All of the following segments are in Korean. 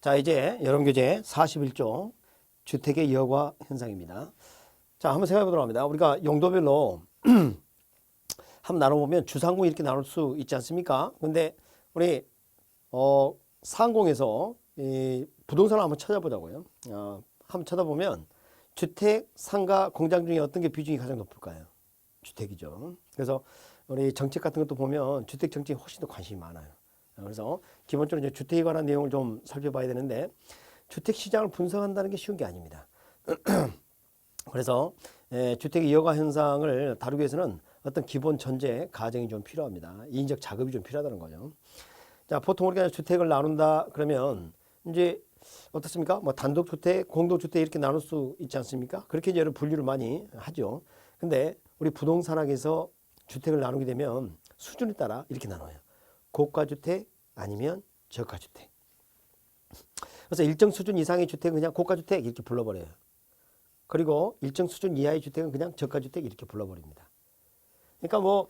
자, 이제 여러분교재 41조 주택의 여과 현상입니다. 자, 한번 생각해 보도록 합니다. 우리가 용도별로 한번 나눠보면 주상공 이렇게 나눌 수 있지 않습니까? 근데 우리 상공에서 이 부동산을 한번 찾아보자고요. 한번 찾아보면 주택, 상가, 공장 중에 어떤 게 비중이 가장 높을까요? 주택이죠. 그래서 우리 정책 같은 것도 보면 주택 정책에 훨씬 더 관심이 많아요. 그래서 기본적으로 이제 주택에 관한 내용을 좀 살펴봐야 되는데 주택 시장을 분석한다는 게 쉬운 게 아닙니다. 그래서 주택의 여가 현상을 다루기 위해서는 어떤 기본 전제 가정이 좀 필요합니다. 인적 작업이 좀 필요하다는 거죠. 자, 보통 우리가 주택을 나눈다 그러면 이제 어떻습니까? 뭐 단독주택, 공동주택 이렇게 나눌 수 있지 않습니까? 그렇게 이제 여러 분류를 많이 하죠. 근데 우리 부동산학에서 주택을 나누게 되면 수준에 따라 이렇게 나눠요. 고가주택 아니면 저가주택. 그래서 일정 수준 이상의 주택은 그냥 고가주택 이렇게 불러버려요. 그리고 일정 수준 이하의 주택은 그냥 저가주택 이렇게 불러버립니다. 그러니까 뭐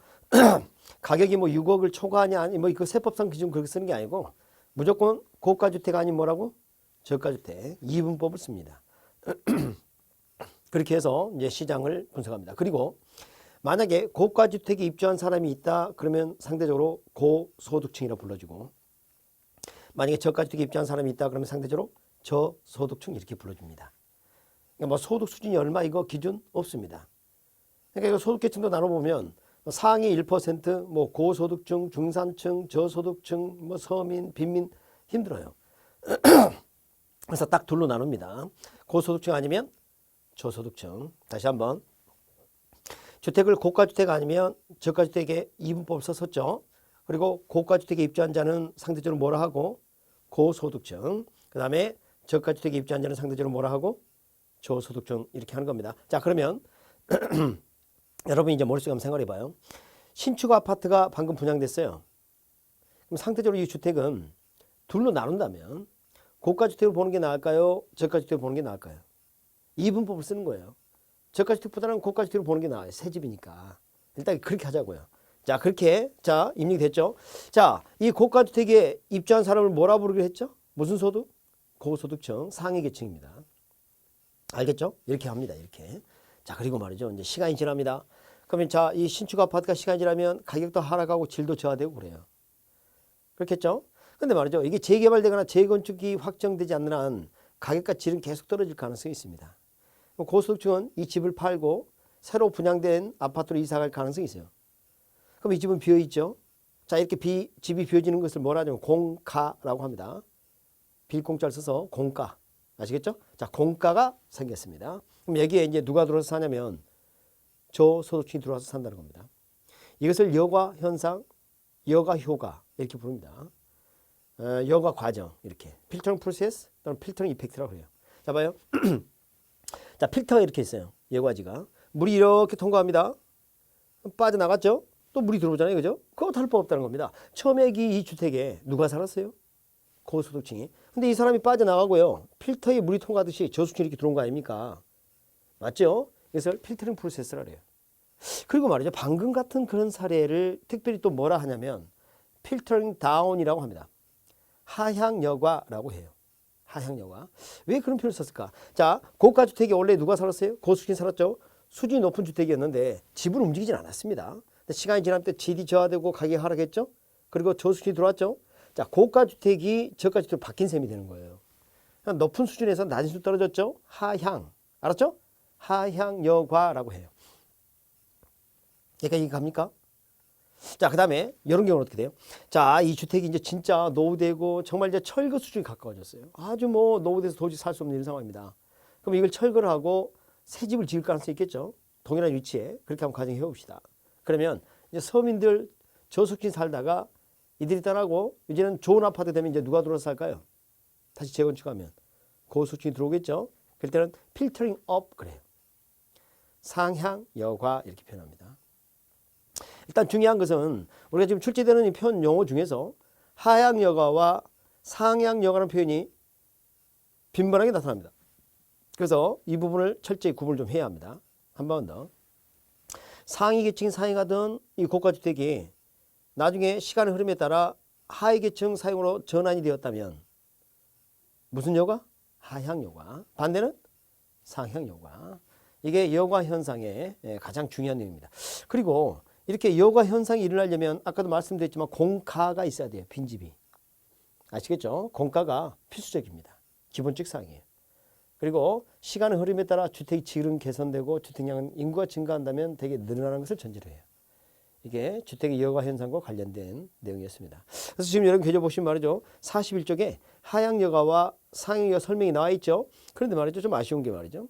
가격이 뭐 6억을 초과하냐 아니 뭐 그 세법상 기준 그렇게 쓰는 게 아니고 무조건 고가주택 아니면 뭐라고? 저가주택 이분법을 씁니다. 그렇게 해서 이제 시장을 분석합니다. 그리고 만약에 고가주택에 입주한 사람이 있다 그러면 상대적으로 고소득층이라고 불러주고 만약에 저가주택에 입주한 사람이 있다 그러면 상대적으로 저소득층 이렇게 불러줍니다. 그러니까 뭐 소득 수준이 얼마 이거 기준 없습니다. 그러니까 이거 소득계층도 나눠보면 상위 1%, 뭐 고소득층, 중산층, 저소득층, 뭐 서민, 빈민 힘들어요. 그래서 딱 둘로 나눕니다. 고소득층 아니면 저소득층. 다시 한번. 주택을 고가주택 아니면 저가주택에 이분법을 썼었죠. 그리고 고가주택에 입주한 자는 상대적으로 뭐라 하고? 고소득층. 그 다음에 저가주택에 입주한 자는 상대적으로 뭐라 하고? 저소득층 이렇게 하는 겁니다. 자, 그러면 여러분이 이제 머릿속에 한번 생각해 봐요. 신축 아파트가 방금 분양됐어요. 그럼 상대적으로 이 주택은 둘로 나눈다면 고가주택을 보는 게 나을까요? 저가주택을 보는 게 나을까요? 이분법을 쓰는 거예요. 저가주택보다는 고가주택을 보는 게 나아요. 새 집이니까. 일단 그렇게 하자고요. 자, 그렇게 입력이 됐죠. 자, 이 고가주택에 입주한 사람을 뭐라 부르기로 했죠? 무슨 소득? 고소득층 상위 계층입니다. 알겠죠? 이렇게 합니다. 이렇게. 자, 그리고 말이죠. 이제 시간이 지납니다. 그러면 자, 이 신축 아파트가 시간이 지나면 가격도 하락하고 질도 저하되고 그래요. 그렇겠죠? 근데 말이죠. 이게 재개발되거나 재건축이 확정되지 않는 한 가격과 질은 계속 떨어질 가능성이 있습니다. 고소득층은 이 집을 팔고 새로 분양된 아파트로 이사갈 가능성이 있어요. 그럼 이 집은 비어있죠. 자, 이렇게 집이 비어지는 것을 뭐라 하냐면 공가라고 합니다. 빌공짜를 써서 공가. 아시겠죠? 자, 공가가 생겼습니다. 그럼 여기에 이제 누가 들어와서 사냐면 저소득층이 들어와서 산다는 겁니다. 이것을 여과 현상, 여과 효과 이렇게 부릅니다. 여과 과정 이렇게 필터링 프로세스 또는 필터링 이펙트라고 해요. 자, 봐요. 자, 필터가 이렇게 있어요. 여과지가 물이 이렇게 통과합니다. 빠져나갔죠? 또 물이 들어오잖아요. 그죠? 그거 다를 바 없다는 겁니다. 처음에 이 주택에 누가 살았어요? 고소득층이. 근데 이 사람이 빠져나가고요. 필터에 물이 통과하듯이 저수층이 이렇게 들어온 거 아닙니까? 맞죠? 그래서 필터링 프로세스라 그래요. 그리고 말이죠. 방금 같은 그런 사례를 특별히 또 뭐라 하냐면 필터링 다운이라고 합니다. 하향 여과라고 해요. 하향 여과. 왜 그런 표현을 썼을까? 자, 고가주택에 원래 누가 살았어요? 고수층이 살았죠. 수준이 높은 주택이었는데 집은 움직이진 않았습니다. 근데 시간이 지날 때 질이 저하되고 가격이 하락했죠. 그리고 저수층이 들어왔죠. 자, 고가주택이 저가주택으로 바뀐 셈이 되는 거예요. 높은 수준에서 낮은 수준 떨어졌죠. 하향. 알았죠? 하향 여과라고 해요. 그러니까 이게 갑니까? 자, 그 다음에 이런 경우는 어떻게 돼요? 자, 이 주택이 이제 진짜 노후되고 정말 이제 철거 수준이 가까워졌어요. 아주 뭐 노후돼서 도저히 살 수 없는 이런 상황입니다. 그럼 이걸 철거를 하고 새 집을 지을 가능성이 있겠죠? 동일한 위치에 그렇게 한번 가정해 봅시다. 그러면 이제 서민들 저소득층 살다가 이들이 떠나고 이제는 좋은 아파트 되면 이제 누가 들어서 살까요? 다시 재건축하면 고소득층이 들어오겠죠? 그럴 때는 필터링 업 그래요. 상향 여과 이렇게 표현합니다. 일단 중요한 것은 우리가 지금 출제되는 이 표현 용어 중에서 하향 여과와 상향 여과라는 표현이 빈번하게 나타납니다. 그래서 이 부분을 철저히 구분을 좀 해야 합니다. 한 번 더. 상위 계층이 사용하던 이 고가주택이 나중에 시간의 흐름에 따라 하위 계층 사용으로 전환이 되었다면 무슨 여과? 하향 여과. 반대는 상향 여과. 이게 여과 현상의 가장 중요한 내용입니다. 그리고 이렇게 여과 현상이 일어나려면 아까도 말씀드렸지만 공가가 있어야 돼요. 빈집이. 아시겠죠? 공가가 필수적입니다. 기본적 사항이에요. 그리고 시간의 흐름에 따라 주택의 질은 개선되고 주택량은 인구가 증가한다면 되게 늘어나는 것을 전제로 해요. 이게 주택의 여과 현상과 관련된 내용이었습니다. 그래서 지금 여러분 궤도 보시면 말이죠. 41쪽에 하향 여과와 상향 여과 설명이 나와 있죠. 그런데 말이죠. 좀 아쉬운 게 말이죠.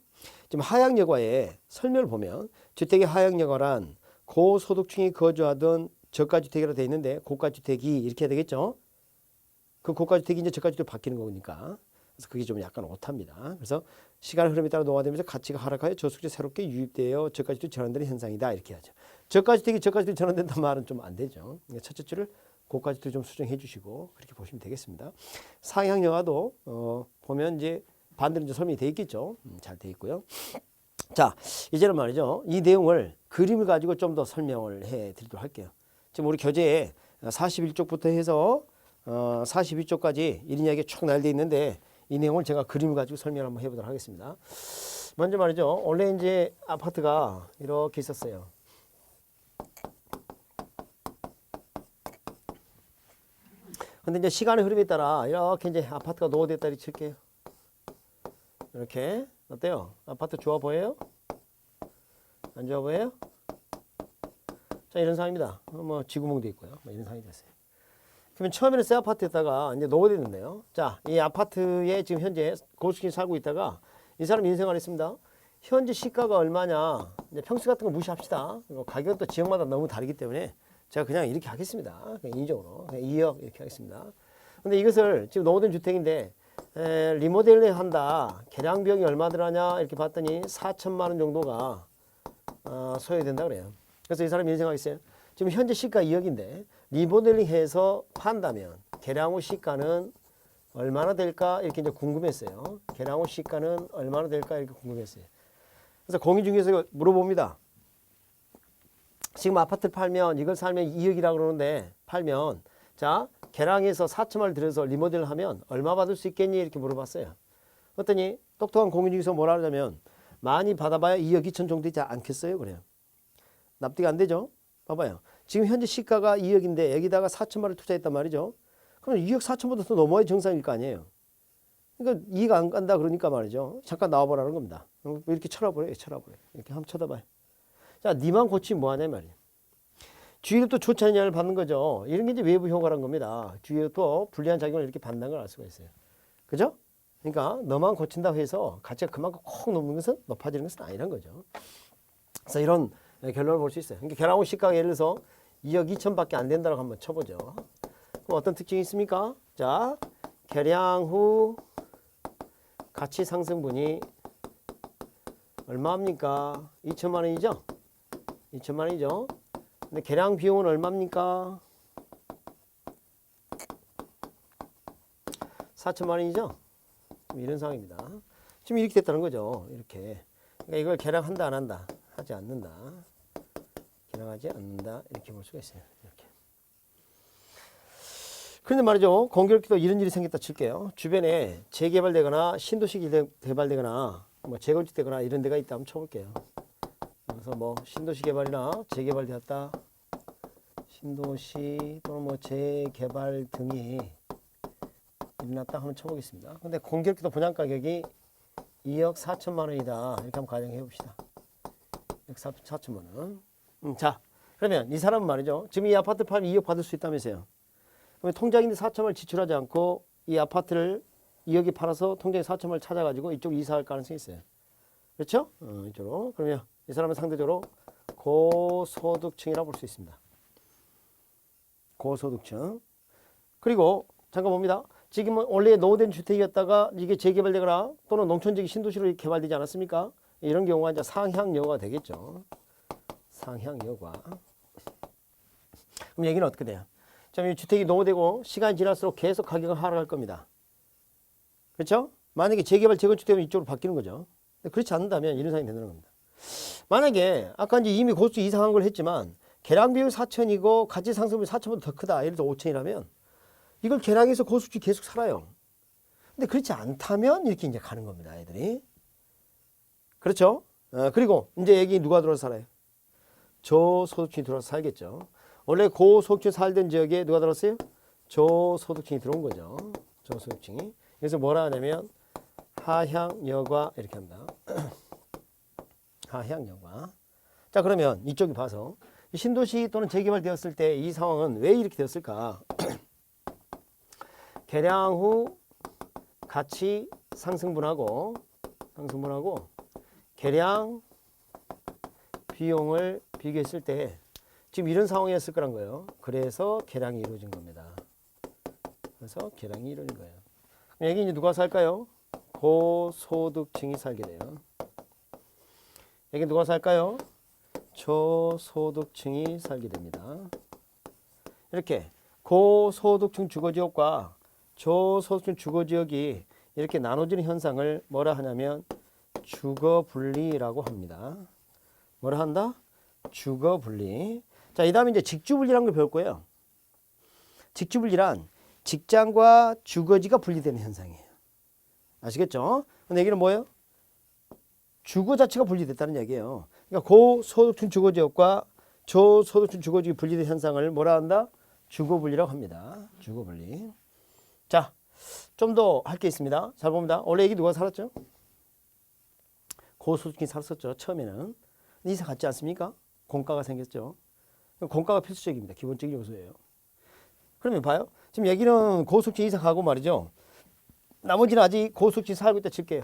지금 하향 여과의 설명을 보면 주택의 하향 여과란 고소득층이 거주하던 저가주택이라 되어 있는데 고가주택이 이렇게 해야 되겠죠. 그 고가주택이 이제 저가주택으로 바뀌는 거니까. 그래서 그게 좀 약간 오타입니다. 그래서 시간의 흐름에 따라 노화되면서 가치가 하락하여 저수지 새롭게 유입되어 저가주택이 전환되는 현상이다. 이렇게 하죠. 저가주택이 저가주택이 전환된다는 말은 좀 안 되죠. 첫째 줄을 고가주택 좀 수정해 주시고 그렇게 보시면 되겠습니다. 상향 여과도 보면 이제 반대로 이제 설명이 되어 있겠죠. 잘 되어 있고요. 자, 이제는 말이죠. 이 내용을 그림을 가지고 좀 더 설명을 해 드리도록 할게요. 지금 우리 교재에 41쪽부터 해서 42쪽까지 1인 이야기 쭉 나열되어 있는데 이 내용을 제가 그림을 가지고 설명을 한번 해보도록 하겠습니다. 먼저 말이죠. 원래 이제 아파트가 이렇게 있었어요. 근데 이제 시간의 흐름에 따라 이렇게 이제 아파트가 노후됐다 이렇게 칠게요. 이렇게. 어때요? 아파트 좋아 보여요? 안 좋아 보여요? 자, 이런 상황입니다. 뭐 지구멍도 있고요. 뭐 이런 상황이 됐어요. 그러면 처음에는 새 아파트에다가 이제 노후됐는데요. 자, 이 아파트에 지금 현재 고수층이 살고 있다가 이 사람 인생을 했습니다. 현재 시가가 얼마냐? 이제 평수 같은 거 무시합시다. 가격은 또 지역마다 너무 다르기 때문에 제가 그냥 이렇게 하겠습니다. 그냥 인위적으로. 그냥 2억 이렇게 하겠습니다. 근데 이것을 지금 노후된 주택인데 리모델링 한다. 개량 비용이 얼마 들어가냐? 이렇게 봤더니 4천만 원 정도가 소요된다 그래요. 그래서 이 사람이 인생하겠어요. 지금 현재 시가 2억인데 리모델링 해서 판다면 개량 후 시가는 얼마나 될까? 이렇게 이제 궁금했어요. 개량 후 시가는 얼마나 될까? 이렇게 궁금했어요. 그래서 공인중개사가 물어봅니다. 지금 아파트를 팔면 이걸 살면 2억이라고 그러는데 팔면 자 개량해서 4천만 원을 들여서 리모델을 하면 얼마 받을 수 있겠니? 이렇게 물어봤어요. 그랬더니 똑똑한 공인중개사가 뭐라 하냐면 많이 받아봐야 2억 2천 정도 되지 않겠어요? 그래요. 납득이 안 되죠? 봐봐요. 지금 현재 시가가 2억인데 여기다가 4천만 원을 투자했단 말이죠. 그럼 2억 4천보다 더 넘어야 정상일 거 아니에요. 그러니까 이해가 안 간다 그러니까 말이죠. 잠깐 나와보라는 겁니다. 이렇게 쳐다보래요. 쳐다보래요. 이렇게 한번 쳐다봐요. 자, 니만 고치면 뭐하냐 말이에요. 주위로 또 좋지 않냐를 받는 거죠. 이런 게 이제 외부 효과라는 겁니다. 주위로 또 불리한 작용을 이렇게 받는 걸 알 수가 있어요. 그죠? 그러니까 너만 고친다고 해서 가치가 그만큼 콕 높는 것은 높아지는 것은 아니란 거죠. 그래서 이런 결론을 볼 수 있어요. 그러니까 개량 후 시가가 예를 들어서 2억 2천밖에 안 된다고 한번 쳐보죠. 그럼 어떤 특징이 있습니까? 자, 개량 후 가치 상승분이 얼마입니까? 2천만 원이죠? 2천만 원이죠? 근데 개량 비용은 얼마입니까? 4천만 원이죠? 이런 상황입니다. 지금 이렇게 됐다는 거죠. 이렇게. 그러니까 이걸 개량한다, 안 한다? 하지 않는다. 개량하지 않는다. 이렇게 볼 수가 있어요. 이렇게. 그런데 말이죠. 공교롭게도 이런 일이 생겼다 칠게요. 주변에 재개발되거나 신도시 개발되거나 뭐 재건축되거나 이런 데가 있다 한번 쳐볼게요. 그래서 뭐 신도시 개발이나 재개발되었다. 신도시 또는 뭐 재개발 등이 일어났다 한번 쳐보겠습니다. 근데 공교롭게도 분양 가격이 2억 4천만 원이다. 이렇게 한번 가정해 봅시다. 2억 4천만 원. 자, 그러면 이 사람은 말이죠. 지금 이 아파트 팔면 2억 받을 수 있다면서요. 그러면 통장인데 4천만 원 지출하지 않고 이 아파트를 2억에 팔아서 통장에 4천만 원을 찾아가지고 이쪽 이사할 가능성이 있어요. 그렇죠? 이쪽으로. 그러면 이 사람은 상대적으로 고소득층이라고 볼 수 있습니다. 고소득층. 그리고 잠깐 봅니다. 지금은 원래 노후된 주택이었다가 이게 재개발되거나 또는 농촌지역 신도시로 개발되지 않았습니까? 이런 경우가 이제 상향 여과가 되겠죠. 상향 여과. 그럼 얘기는 어떻게 돼요? 자, 이 주택이 노후되고 시간이 지날수록 계속 가격은 하락할 겁니다. 그렇죠? 만약에 재개발, 재건축 되면 이쪽으로 바뀌는 거죠. 그렇지 않는다면 이런 상황이 되는 겁니다. 만약에 아까 이제 이미 고수 이상한 걸 했지만 개량 비용 4천이고 가치 상승률이 4천보다 더 크다. 예를 들어 5천이라면 이걸 개량해서 고수지 계속 살아요. 근데 그렇지 않다면 이렇게 이제 가는 겁니다. 애들이. 그렇죠? 그리고 이제 여기 누가 들어서 살아요? 저소득층이 들어서 살겠죠. 원래 고소득층 살던 지역에 누가 들었어요? 저소득층이 들어온 거죠. 저소득층이. 그래서 뭐라 하냐면 하향여과 이렇게 합니다. 하향여과. 자, 그러면 이쪽에 봐서 신도시 또는 재개발되었을 때 이 상황은 왜 이렇게 되었을까? 개량 후 가치 상승분하고 개량 비용을 비교했을 때 지금 이런 상황이었을 거란 거예요. 그래서 개량이 이루어진 겁니다. 그래서 개량이 이루어진 거예요. 여기 이제 누가 살까요? 고소득층이 살게 돼요. 여기 누가 살까요? 저소득층이 살게 됩니다. 이렇게 고소득층 주거지역과 저소득층 주거지역이 이렇게 나눠지는 현상을 뭐라 하냐면 주거분리라고 합니다. 뭐라 한다? 주거분리. 자, 이 다음에 이제 직주분리라는 걸 배울 거예요. 직주분리란 직장과 주거지가 분리되는 현상이에요. 아시겠죠? 근데 여기는 뭐예요? 주거 자체가 분리됐다는 얘기예요. 그러니까 고소득층 주거지역과 저소득층 주거지역이 분리된 현상을 뭐라 한다? 주거분리라고 합니다. 주거분리. 자, 좀 더 할 게 있습니다. 잘 봅니다. 원래 여기 누가 살았죠? 고소득층이 살았었죠. 처음에는. 이사 같지 않습니까? 공가가 생겼죠. 공가가 필수적입니다. 기본적인 요소예요. 그러면 봐요. 지금 여기는 고소득층 이사 가고 말이죠. 나머지는 아직 고소득층 살고 있다 칠게요.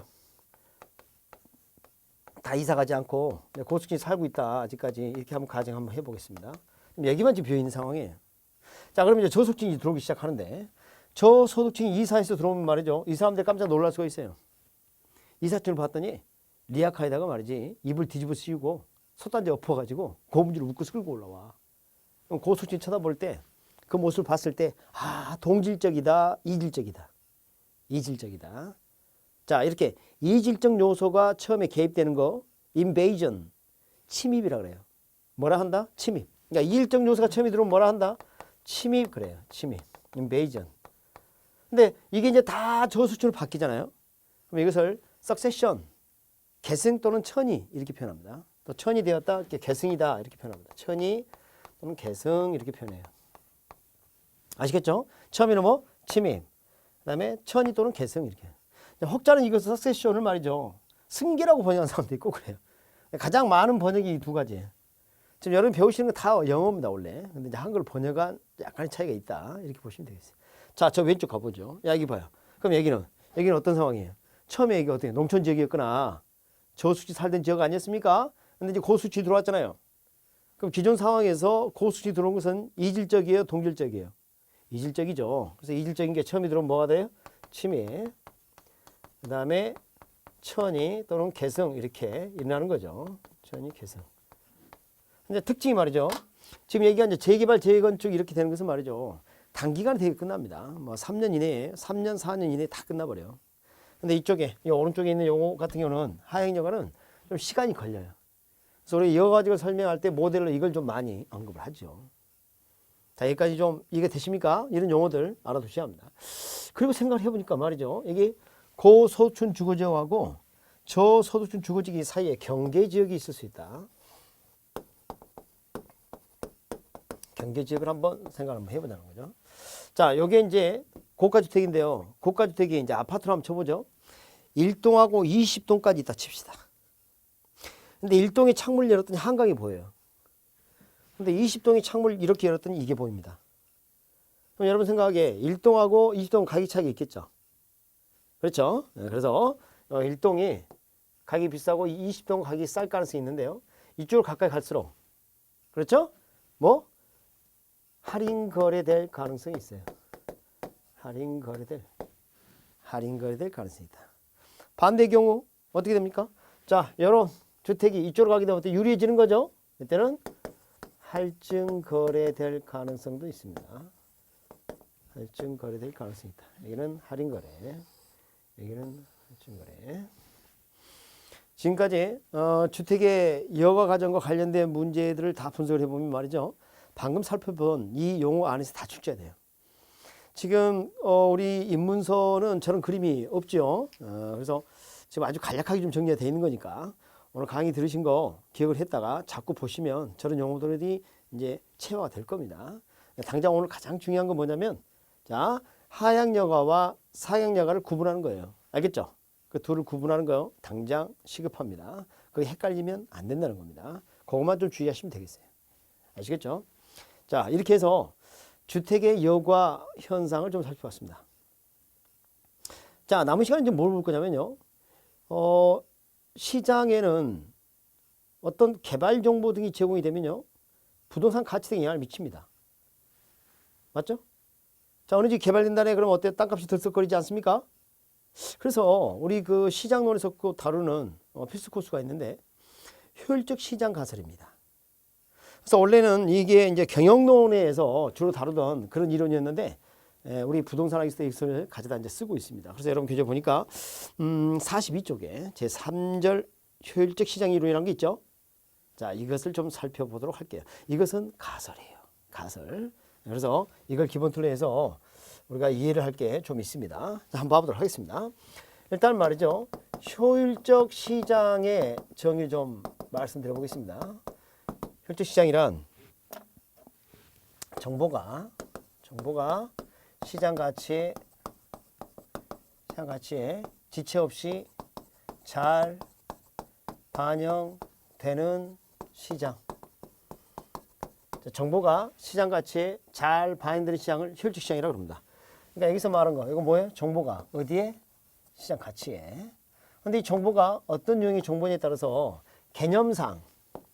다 이사 가지 않고 고소득층 살고 있다 아직까지 이렇게 한번 가정 한번 해보겠습니다. 여기만 지금 비어 있는 상황이에요. 자, 그러면 이제 저소득층이 들어오기 시작하는데 저소득층이 이사해서 들어오면 말이죠. 이 사람들 깜짝 놀랄 수가 있어요. 이삿짐을 봤더니 리아카에다가 말이지 입을 뒤집어 씌우고 솥단지 엎어가지고 고무줄을 묶고 끌고 올라와. 그럼 고소득층 쳐다볼 때 그 모습을 봤을 때 아, 동질적이다, 이질적이다. 이질적이다. 자, 이렇게 이질적 요소가 처음에 개입되는 거 invasion, 침입이라고 그래요. 뭐라 한다? 침입. 그러니까 이질적 요소가 처음에 들어오면 뭐라 한다? 침입 그래요. 침입, invasion. 근데 이게 이제 다 저수층으로 바뀌잖아요. 그럼 이것을 succession, 계승 또는 천이 이렇게 표현합니다. 또 천이 되었다, 이렇게 계승이다 이렇게 표현합니다. 천이 또는 계승 이렇게 표현해요. 아시겠죠? 처음에는 뭐 침입, 그다음에 천이 또는 계승 이렇게. 혹자는 이것을 succession을 말이죠. 승계라고 번역한 사람도 있고 그래요. 가장 많은 번역이 이 두 가지예요. 지금 여러분 배우시는 거 다 영어입니다 원래. 근데 이제 한글 번역은 약간의 차이가 있다 이렇게 보시면 되겠어요. 자, 저 왼쪽 가보죠. 야, 여기 봐요. 그럼 여기는 어떤 상황이에요? 처음에 여기 어떻게 농촌 지역이었거나 저수지 살던 지역 아니었습니까? 근데 이제 고수지 들어왔잖아요. 그럼 기존 상황에서 고수지 들어온 것은 이질적이에요, 동질적이에요? 이질적이죠. 그래서 이질적인 게 처음에 들어오면 뭐가 돼요? 침입. 그 다음에 천이 또는 계승 이렇게 일어나는 거죠. 천이 계승. 근데 특징이 말이죠. 지금 얘기한 이제 재개발, 재건축 이렇게 되는 것은 말이죠. 단기간에 되게 끝납니다. 뭐 3년 이내에, 3년, 4년 이내에 다 끝나버려요. 근데 이쪽에, 이 오른쪽에 있는 요거 같은 경우는 하행여과는 좀 시간이 걸려요. 그래서 우리 이거 가지고 설명할 때 모델로 이걸 좀 많이 언급을 하죠. 자, 여기까지 좀 이게 되십니까? 이런 용어들 알아두셔야 합니다. 그리고 생각을 해보니까 말이죠. 이게 고소득층 주거지역하고 저소득층 주거지역 사이에 경계지역이 있을 수 있다. 경계지역을 한번 생각을 한번 해보자는 거죠. 자, 요게 이제 고가주택인데요. 고가주택이 이제 아파트로 한번 쳐보죠. 1동하고 20동까지 있다 칩시다. 근데 1동에 창문을 열었더니 한강이 보여요. 근데 20동에 창문을 이렇게 열었더니 이게 보입니다. 그럼 여러분 생각하기에 1동하고 20동 가격 차이가 있겠죠. 그렇죠? 그래서 1동이 가격이 비싸고 20동 가격이 쌀 가능성이 있는데요. 이쪽으로 가까이 갈수록 그렇죠? 뭐? 할인 거래될 가능성이 있어요. 할인 거래될 가능성이 있다. 반대의 경우 어떻게 됩니까? 자, 이런 주택이 이쪽으로 가게 되면 어때? 유리해지는 거죠. 이때는 할증 거래될 가능성도 있습니다. 할증 거래될 가능성이 있다. 여기는 할인 거래, 여기는 할증 거래. 지금까지 주택의 여가 과정과 관련된 문제들을 다 분석을 해보면 말이죠. 방금 살펴본 이 용어 안에서 다 축제돼요. 지금 우리 입문서는 저런 그림이 없죠. 그래서 지금 아주 간략하게 좀 정리가 되어 있는 거니까 오늘 강의 들으신 거 기억을 했다가 자꾸 보시면 저런 용어들이 이제 체화가 될 겁니다. 당장 오늘 가장 중요한 건 뭐냐면 자, 하향여가와 상향여가를 구분하는 거예요. 알겠죠? 그 둘을 구분하는 거 당장 시급합니다. 그게 헷갈리면 안 된다는 겁니다. 그것만 좀 주의하시면 되겠어요. 아시겠죠? 자, 이렇게 해서 주택의 여과 현상을 좀 살펴봤습니다. 자, 남은 시간에 이제 뭘 볼 거냐면요. 시장에는 어떤 개발 정보 등이 제공이 되면요. 부동산 가치 등에 영향을 미칩니다. 맞죠? 자, 어느 집 개발된다네 그럼 어때? 땅값이 들썩거리지 않습니까? 그래서 우리 그 시장론에서 그 다루는 필수 코스가 있는데 효율적 시장 가설입니다. 그래서 원래는 이게 이제 경영론에서 주로 다루던 그런 이론이었는데 우리 부동산학에서 이것을 가져다 이제 쓰고 있습니다. 그래서 여러분 교재 보니까 42쪽에 제 3절 효율적 시장 이론이라는 게 있죠. 자, 이것을 좀 살펴보도록 할게요. 이것은 가설이에요. 가설. 그래서 이걸 기본 틀로 해서 우리가 이해를 할 게 좀 있습니다. 자, 한번 봐보도록 하겠습니다. 일단 말이죠. 효율적 시장의 정의를 좀 말씀드려 보겠습니다. 효율적 시장이란 정보가 시장 가치에 지체 없이 잘 반영되는 시장. 정보가 시장 가치에 잘 반영되는 시장을 효율적 시장이라고 합니다. 그러니까 여기서 말한 거, 이거 뭐예요? 정보가 어디에? 시장 가치에. 근데 이 정보가 어떤 유형의 정보냐에 따라서 개념상,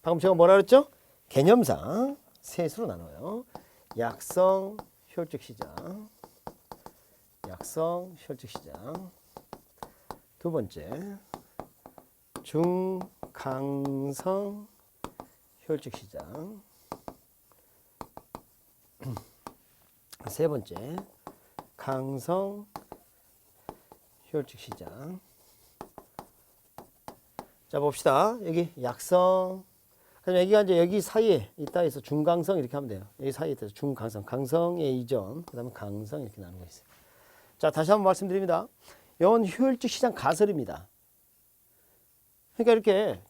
방금 제가 뭐라 그랬죠? 개념상 셋으로 나눠요. 약성 효율적 시장, 약성 효율적 시장. 두 번째, 중강성 효율적 시장. 세 번째, 강성 효율적 시장. 자, 봅시다. 여기 약성. 그럼 여기가 이제 여기 사이에 있다 해서 중강성 이렇게 하면 돼요. 여기 사이에 있다 해서 중강성. 강성의 이전, 그 다음에 강성 이렇게 나누고 있어요. 자, 다시 한번 말씀드립니다. 이건 효율적 시장 가설입니다. 그러니까 이렇게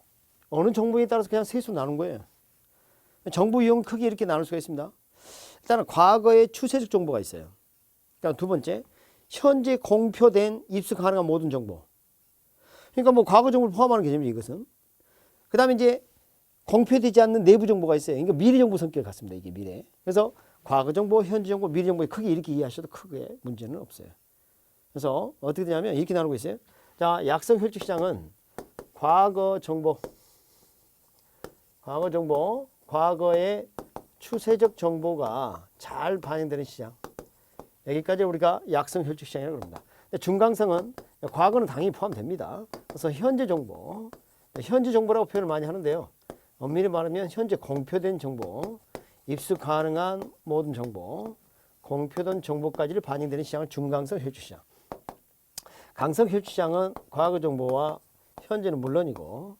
어느 정보에 따라서 그냥 셋으로 나눈 거예요. 정보 이용 크게 이렇게 나눌 수가 있습니다. 일단은 과거의 추세적 정보가 있어요. 그러니까 두 번째, 현재 공표된 입수 가능한 모든 정보. 그러니까 뭐 과거 정보를 포함하는 개념이죠, 이것은. 그 다음에 이제 공표되지 않는 내부 정보가 있어요. 그러니까 미래 정보 성격을 갖습니다, 이게 미래. 그래서 과거 정보, 현재 정보, 미래 정보에 크게 이렇게 이해하셔도 크게 문제는 없어요. 그래서 어떻게 되냐면 이렇게 나누고 있어요. 자, 약성 효율적 시장은 과거 정보, 과거의 추세적 정보가 잘 반영되는 시장. 여기까지 우리가 약성 효율적 시장이라고 합니다. 중강성은 과거는 당연히 포함됩니다. 그래서 현재 정보라고 표현을 많이 하는데요. 엄밀히 말하면 현재 공표된 정보, 입수 가능한 모든 정보, 공표된 정보까지를 반영되는 시장을 중강성 효율적 시장. 강성 효율적 시장은 과거 정보와 현재는 물론이고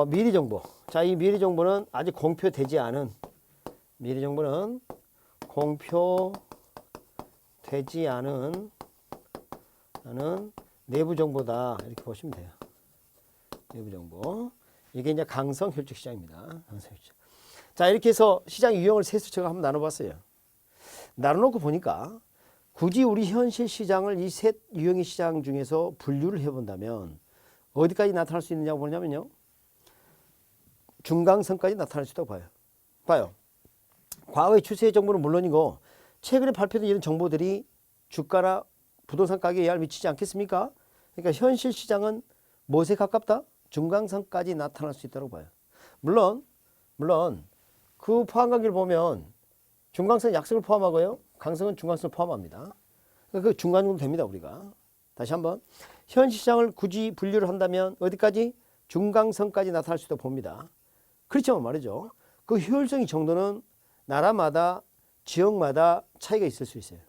미래 정보. 자, 이 미래 정보는 아직 공표되지 않은 내부 정보다 이렇게 보시면 돼요. 내부 정보. 이게 이제 강성 효율적 시장입니다. 강성 효율적. 자, 이렇게 해서 시장 유형을 셋으로 제가 한번 나눠봤어요. 나눠놓고 보니까 굳이 우리 현실 시장을 이 셋 유형의 시장 중에서 분류를 해본다면 어디까지 나타날 수 있느냐고 보냐면요. 중강성까지 나타날 수 있다고 봐요. 과거의 추세 정보는 물론이고 최근에 발표된 이런 정보들이 주가나 부동산 가격에 영향을 미치지 않겠습니까? 그러니까 현실 시장은 무엇에 가깝다? 중강성까지 나타날 수 있다고 봐요. 물론 그 포함 관계를 보면 중강성 약성을 포함하고요. 강성은 중강성을 포함합니다. 그 중간 정도 됩니다, 우리가. 다시 한번. 현실 시장을 굳이 분류를 한다면 어디까지? 중강성까지 나타날 수 있다고 봅니다. 그렇지만 말이죠. 그 효율성의 정도는 나라마다 지역마다 차이가 있을 수 있어요.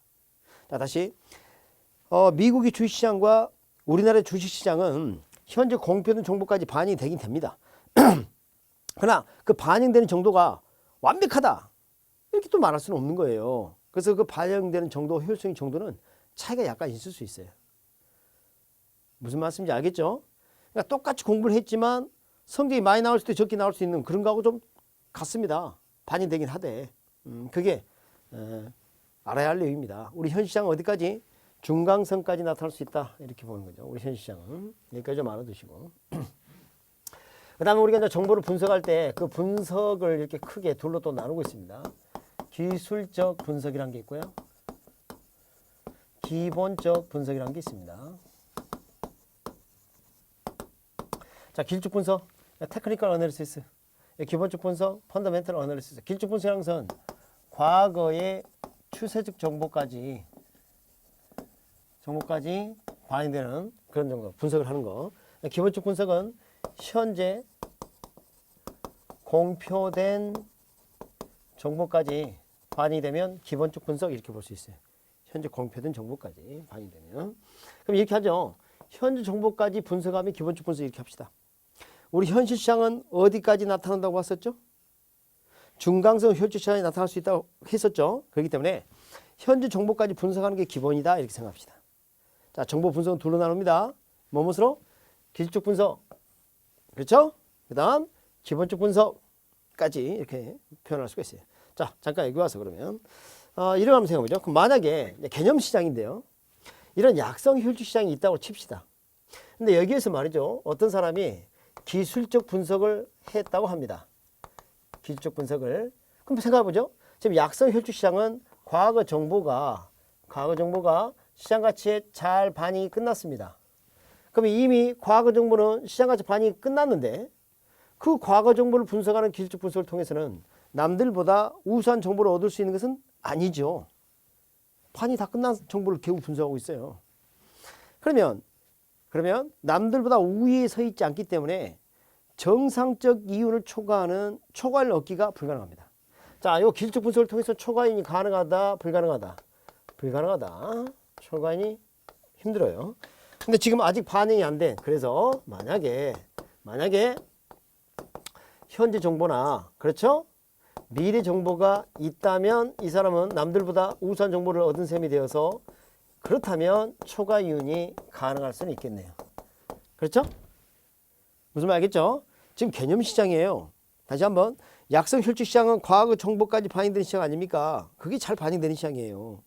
자, 다시 미국의 주식시장과 우리나라의 주식시장은 현재 공표된 정보까지 반영이 되긴 됩니다. 그러나 그 반영되는 정도가 완벽하다 이렇게 또 말할 수는 없는 거예요. 그래서 그 반영되는 정도, 효율성의 정도는 차이가 약간 있을 수 있어요. 무슨 말씀인지 알겠죠? 그러니까 똑같이 공부를 했지만 성적이 많이 나올 수도 적게 나올 수 있는 그런 거하고 좀 같습니다. 반영되긴 하되. 그게 알아야 할 내용입니다. 우리 현 시장은 어디까지? 중강성까지 나타날 수 있다. 이렇게 보는 거죠. 우리 현 시장은. 여기까지 좀 알아두시고. 그 다음에 우리가 이제 정보를 분석할 때 그 분석을 이렇게 크게 둘로 또 나누고 있습니다. 기술적 분석이라는 게 있고요. 기본적 분석이라는 게 있습니다. 자, 기술적 분석, 테크니컬 어널리시스, 기본적 분석, 펀더멘털 어널리시스. 기술적 분석이라는 것은 과거의 추세적 정보까지 반영되는 그런 정도 분석을 하는 거. 기본적 분석은 현재 공표된 정보까지 반영이 되면 기본적 분석 이렇게 볼 수 있어요. 현재 공표된 정보까지 반영이 되면. 그럼 이렇게 하죠. 현재 정보까지 분석하면 기본적 분석 이렇게 합시다. 우리 현실 시장은 어디까지 나타난다고 봤었죠? 중강성 효율적 시장이 나타날 수 있다고 했었죠. 그렇기 때문에 현재 정보까지 분석하는 게 기본이다 이렇게 생각합시다. 자, 정보 분석은 둘로 나눕니다. 뭐뭐으로? 기술적 분석, 그렇죠? 그 다음 기본적 분석까지 이렇게 표현할 수가 있어요. 자, 잠깐 여기 와서 그러면 이런 한번 생각해보죠. 그럼 만약에 개념 시장인데요. 이런 약성 효율적 시장이 있다고 칩시다. 근데 여기에서 말이죠. 어떤 사람이 기술적 분석을 했다고 합니다. 기술적 분석을. 그럼 생각해보죠. 지금 약성 효율적 시장은 과거 정보가 시장 가치에 잘 반영이 끝났습니다. 그럼 이미 과거 정보는 시장 가치 반영이 끝났는데 그 과거 정보를 분석하는 기술적 분석을 통해서는 남들보다 우수한 정보를 얻을 수 있는 것은 아니죠. 반영이 다 끝난 정보를 결국 분석하고 있어요. 그러면 남들보다 우위에 서 있지 않기 때문에 정상적 이윤을 초과를 얻기가 불가능합니다. 자, 이 기술적 분석을 통해서 초과인이 가능하다, 불가능하다. 초과인이 힘들어요. 근데 지금 아직 반영이 안 된. 그래서 만약에 현재 정보나 그렇죠? 미래 정보가 있다면 이 사람은 남들보다 우수한 정보를 얻은 셈이 되어서 그렇다면 초과 이윤이 가능할 수는 있겠네요. 그렇죠? 무슨 말 알겠죠? 지금 개념 시장이에요. 다시 한번 약성 효율적 시장은 과거 정보까지 반영되는 시장 아닙니까? 그게 잘 반영되는 시장이에요.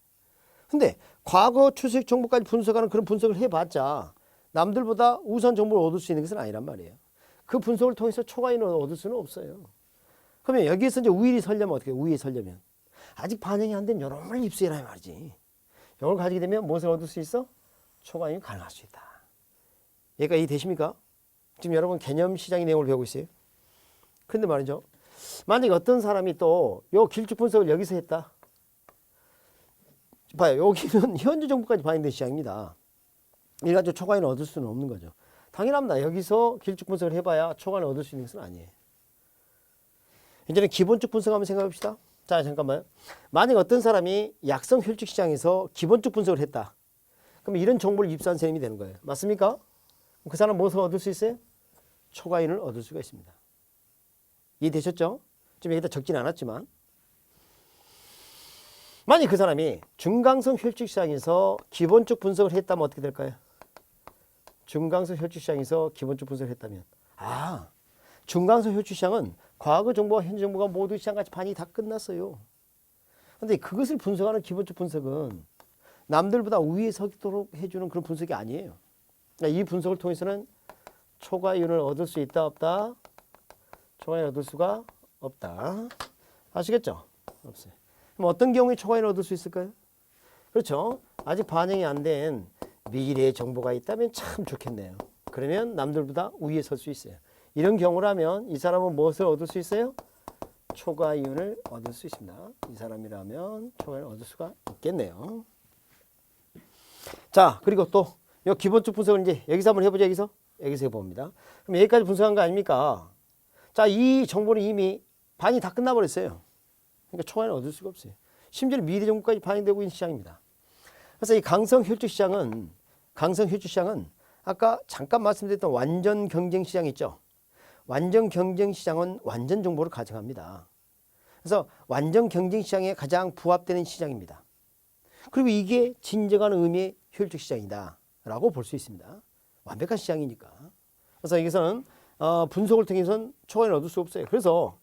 근데 과거 추세 정보까지 분석하는 그런 분석을 해봤자 남들보다 우수한 정보를 얻을 수 있는 것은 아니란 말이에요. 그 분석을 통해서 초과이윤을 얻을 수는 없어요. 그러면 여기에서 이제 우위에 설려면 어떻게 해요? 우위에 설려면 아직 반영이 안 된 요놈을 입수해라 말이지. 이걸 가지게 되면 무엇을 얻을 수 있어? 초과이윤이 가능할 수 있다. 여기까지 이해되십니까? 지금 여러분 개념 시장의 내용을 배우고 있어요. 그런데 말이죠. 만약에 어떤 사람이 또 요 기술적 분석을 여기서 했다. 봐요. 여기는 현재 정보까지 반영된 시장입니다. 이걸 가지고 초과이윤을 얻을 수는 없는 거죠. 당연합니다. 여기서 기술적 분석을 해봐야 초과이윤을 얻을 수 있는 것은 아니에요. 이제는 기본적 분석 한번 생각해 봅시다. 자, 잠깐만요. 만약 어떤 사람이 약성 효율적 시장에서 기본적 분석을 했다. 그럼 이런 정보를 입수한 셈이 되는 거예요. 맞습니까? 그 사람은 무엇을 얻을 수 있어요? 초과이윤을 얻을 수가 있습니다. 이해되셨죠? 지금 여기다 적진 않았지만 만약 그 사람이 중강성 효율적 시장에서 기본적 분석을 했다면 어떻게 될까요? 중강성 효율적 시장에서 기본적 분석을 했다면 중강성 효율적 시장은 과거 정보와 현재 정보가 모두 시장같이 반영이 다 끝났어요. 그런데 그것을 분석하는 기본적 분석은 남들보다 우위에 서도록 해주는 그런 분석이 아니에요. 그러니까 이 분석을 통해서는 초과이윤을 얻을 수 있다 없다? 초과이윤을 얻을 수가 없다. 아시겠죠? 없어요. 그럼 어떤 경우에 초과이윤을 얻을 수 있을까요? 그렇죠. 아직 반영이 안 된 미래의 정보가 있다면 참 좋겠네요. 그러면 남들보다 우위에 설 수 있어요. 이런 경우라면 이 사람은 무엇을 얻을 수 있어요? 초과이윤을 얻을 수 있습니다. 이 사람이라면 초과이윤을 얻을 수가 있겠네요. 자, 그리고 또 이 기본적 분석을 이제 여기서 한번 해보죠. 여기서 해봅니다. 그럼 여기까지 분석한 거 아닙니까? 자, 이 정보는 이미 반영이 다 끝나버렸어요. 그러니까 초과이윤을 얻을 수가 없어요. 심지어 미래 정보까지 반영되고 있는 시장입니다. 그래서 이 강성 효율적 시장은 아까 잠깐 말씀드렸던 완전 경쟁 시장 있죠. 완전 경쟁 시장은 완전 정보를 가져갑니다. 그래서 완전 경쟁 시장에 가장 부합되는 시장입니다. 그리고 이게 진정한 의미의 효율적 시장이다 라고 볼 수 있습니다. 완벽한 시장이니까. 그래서 여기서는 분석을 통해서는 초과이를 얻을 수 없어요. 그래서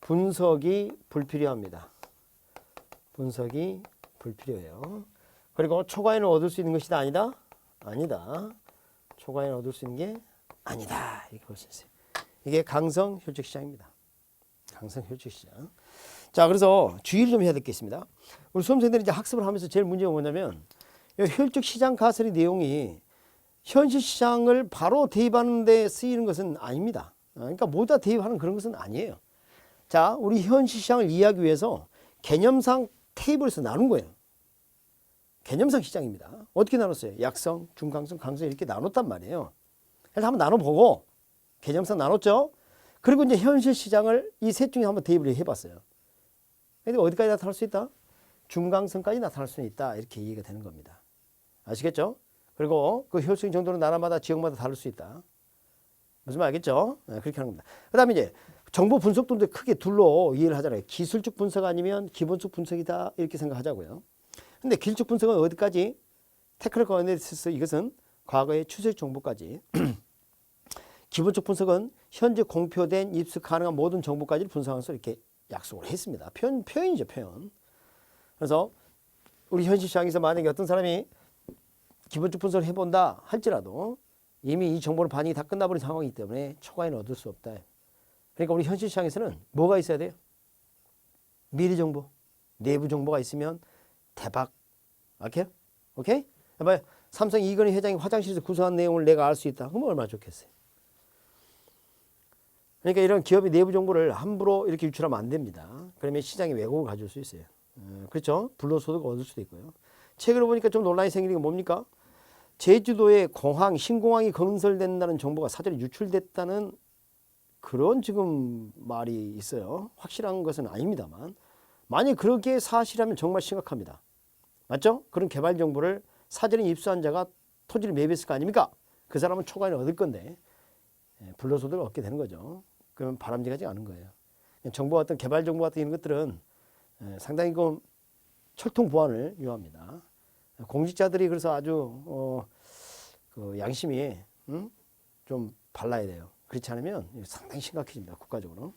분석이 불필요합니다. 분석이 불필요해요. 그리고 초과이를 얻을 수 있는 것이다 아니다? 아니다. 초과이를 얻을 수 있는 게 아니다. 이렇게 볼 수 있어요. 이게 강성 효율적 시장입니다. 강성 효율적 시장. 자, 그래서 주의를 좀 해야 될 게 있습니다. 우리 수험생들이 이제 학습을 하면서 제일 문제가 뭐냐면 효율적 시장 가설의 내용이 현실 시장을 바로 대입하는 데 쓰이는 것은 아닙니다. 그러니까 모두 다 대입하는 그런 것은 아니에요. 자, 우리 현실 시장을 이해하기 위해서 개념상 테이블에서 나눈 거예요. 개념상 시장입니다. 어떻게 나눴어요? 약성, 중강성, 강성 이렇게 나눴단 말이에요. 그래서 한번 나눠보고 개념상 나눴죠. 그리고 이제 현실 시장을 이 셋 중에 한번 대입을 해봤어요. 근데 어디까지 나타날 수 있다? 중강성까지 나타날 수 있다. 이렇게 이해가 되는 겁니다. 아시겠죠? 그리고 그 효율적인 정도는 나라마다 지역마다 다를 수 있다. 무슨 말 알겠죠? 네, 그렇게 하는 겁니다. 그 다음에 이제 정보 분석도 크게 둘로 이해를 하잖아요. 기술적 분석 아니면 기본적 분석이다. 이렇게 생각하자고요. 근데 기술적 분석은 어디까지? 테크니컬 어널리시스 이것은 과거의 추세 정보까지. 기본적 분석은 현재 공표된 입수 가능한 모든 정보까지 분석하면서 이렇게 약속을 했습니다. 표현이죠, 표현. 그래서 우리 현실 시장에서 만약에 어떤 사람이 기본적 분석을 해본다 할지라도 이미 이 정보는 반영이 다 끝나버린 상황이기 때문에 초과이는 얻을 수 없다. 그러니까 우리 현실 시장에서는 뭐가 있어야 돼요? 미래 정보, 내부 정보가 있으면 대박. 오케이? 오케이? 봐요. 삼성 이건희 회장이 화장실에서 구성한 내용을 내가 알 수 있다. 그럼 얼마나 좋겠어요. 그러니까 이런 기업의 내부 정보를 함부로 이렇게 유출하면 안 됩니다. 그러면 시장에 왜곡을 가져올 수 있어요. 그렇죠? 불로소득을 얻을 수도 있고요. 책으로 보니까 좀 논란이 생기는 게 뭡니까? 제주도에 공항, 신공항이 건설된다는 정보가 사전에 유출됐다는 그런 지금 말이 있어요. 확실한 것은 아닙니다만 만약 그렇게 사실이라면 정말 심각합니다. 맞죠? 그런 개발 정보를 사전에 입수한 자가 토지를 매입했을 거 아닙니까? 그 사람은 초과이를 얻을 건데 불로소득을 얻게 되는 거죠. 그러면 바람직하지 않은 거예요. 정보 어떤 개발 정보 같은 이런 것들은 상당히 그 철통 보완을 요합니다. 공직자들이 그래서 아주 그 양심이 좀 발라야 돼요. 그렇지 않으면 상당히 심각해집니다. 국가적으로.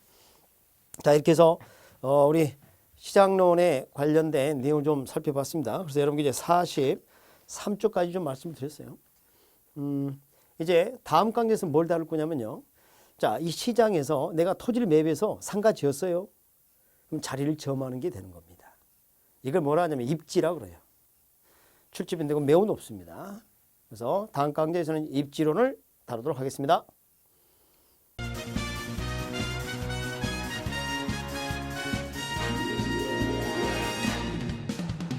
자, 이렇게 해서 우리 시장론에 관련된 내용을 좀 살펴봤습니다. 그래서 여러분께 이제 43쪽까지 좀 말씀을 드렸어요. 이제 다음 강좌에서 뭘 다룰 거냐면요. 자, 이 시장에서 내가 토지를 매입해서 상가 지었어요. 그럼 자리를 점하는 게 되는 겁니다. 이걸 뭐라 하냐면 입지라고 그래요. 출집인데 매우 높습니다. 그래서 다음 강좌에서는 입지론을 다루도록 하겠습니다.